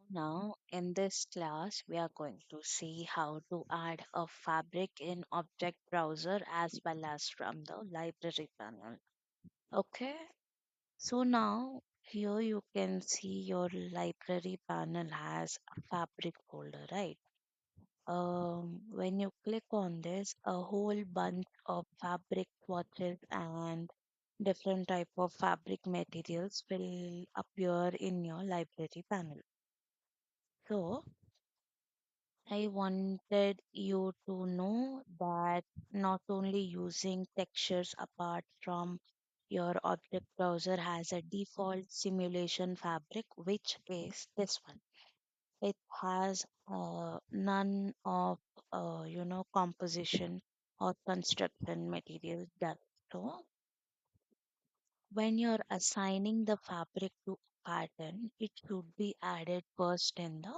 Now, in this class, we are going to see how to add a fabric in Object Browser as well as from the library panel. Okay, so now here you can see your library panel has a fabric folder, right? When you click on this, a whole bunch of fabric swatches and different type of fabric materials will appear in your library panel. So I wanted you to know that not only using textures apart from your object browser has a default simulation fabric, which is this one. It has none of composition or construction material done. So when you're assigning the fabric to a pattern, it should be added first in the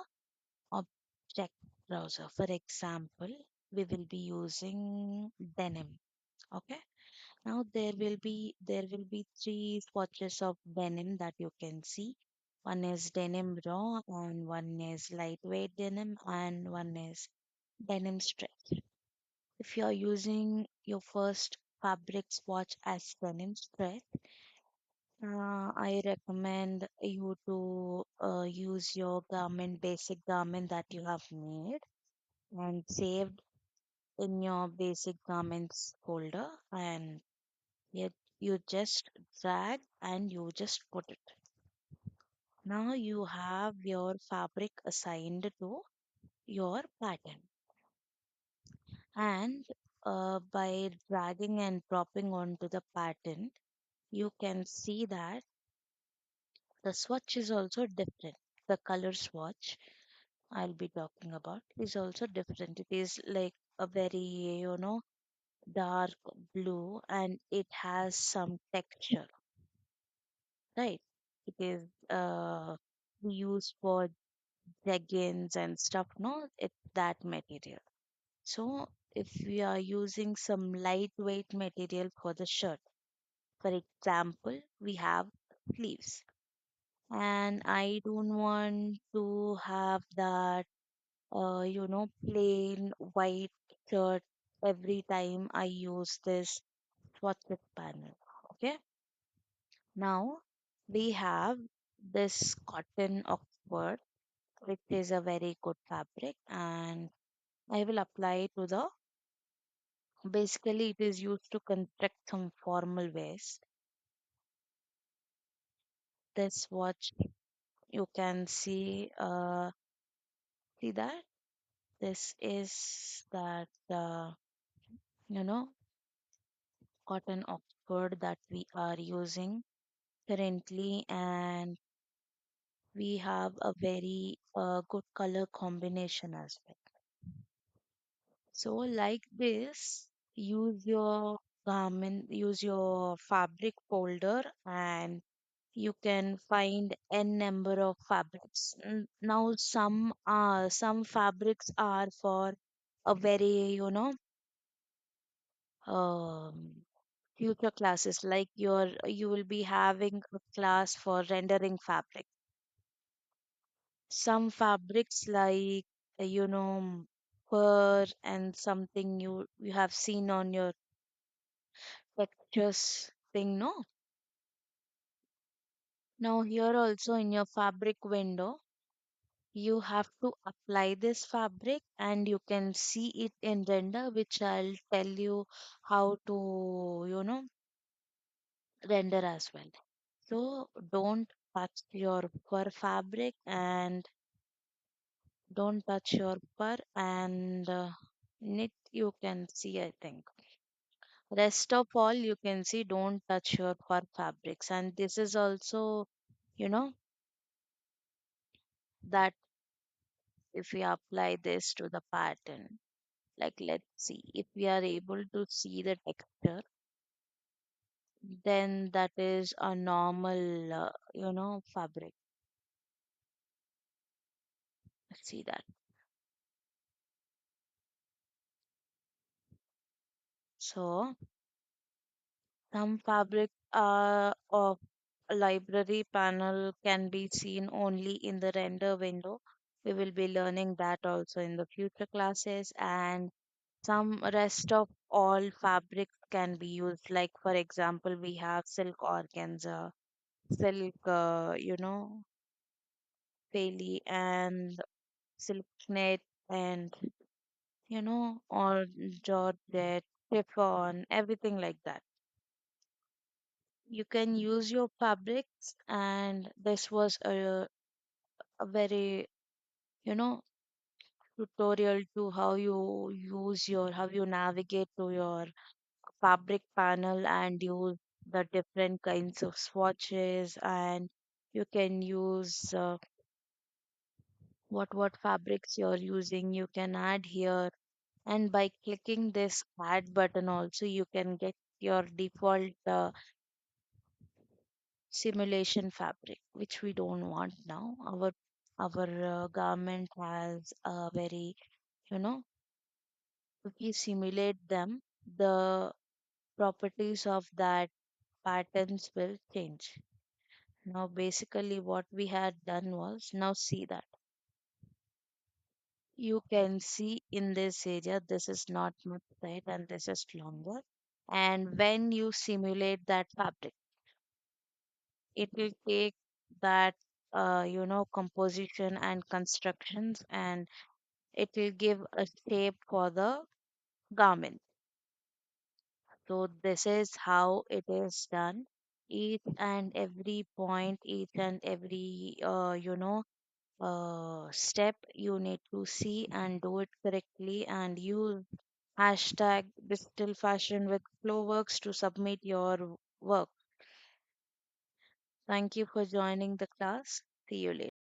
object browser. For example, we will be using denim. Okay. Now there will be three swatches of denim that you can see. One is denim raw and one is lightweight denim and one is denim stretch. If you are using your first fabric swatch as denim stretch, I recommend you to use your garment, basic garment that you have made and saved in your basic garments folder, and yet you just drag and you just put it. Now you have your fabric assigned to your pattern, and by dragging and dropping onto the pattern, you can see that the swatch is also different. The color swatch I'll be talking about is also different. It is like a very, dark blue and it has some texture, right? It is used for leggings and stuff, no? It's that material. So if we are using some lightweight material for the shirt, for example, we have sleeves. And I don't want to have that plain white shirt every time I use this swatches panel. Okay. Now we have this cotton Oxford, which is a very good fabric, and I will apply to the basically it is used to construct some formal waist. This watch you can see that this is that you know cotton Oxford that we are using currently, and we have a very good color combination as well. So, like this, use your fabric folder, and you can find n number of fabrics. Now, some fabrics are for a very, um, future classes. Like you will be having a class for rendering fabric. Some fabrics like fur and something you have seen on your textures thing, no? Now here also in your fabric window, you have to apply this fabric and you can see it in render, which I'll tell you how to, render as well. So don't touch your fur fabric and don't touch your fur and knit you can see, I think. Rest of all you can see don't touch your fur fabrics, and this is also, you know, that if we apply this to the pattern, like let's see if we are able to see the texture, then that is a normal fabric. Let's see that. So some fabrics are of library panel can be seen only in the render window. We will be learning that also in the future classes, and some rest of all fabrics can be used. Like for example, we have silk organza, silk, faily, and silk net, and or georgette, chiffon, everything like that. You can use your fabrics, and this was a very, you know, tutorial to how you navigate to your fabric panel and use the different kinds of swatches, and you can use what fabrics you're using you can add here, and by clicking this add button also you can get your default simulation fabric, which we don't want now. Our garment has a very, you know if we simulate them, the properties of that patterns will change. Now basically what we had done was, now see that you can see in this area this is not much tight and this is longer, and when you simulate that fabric, it will take that composition and constructions, and it will give a shape for the garment. So this is how it is done. Each and every point, each and every step you need to see and do it correctly, and use hashtag digital fashion with Flowworks to submit your work. Thank you for joining the class. See you later.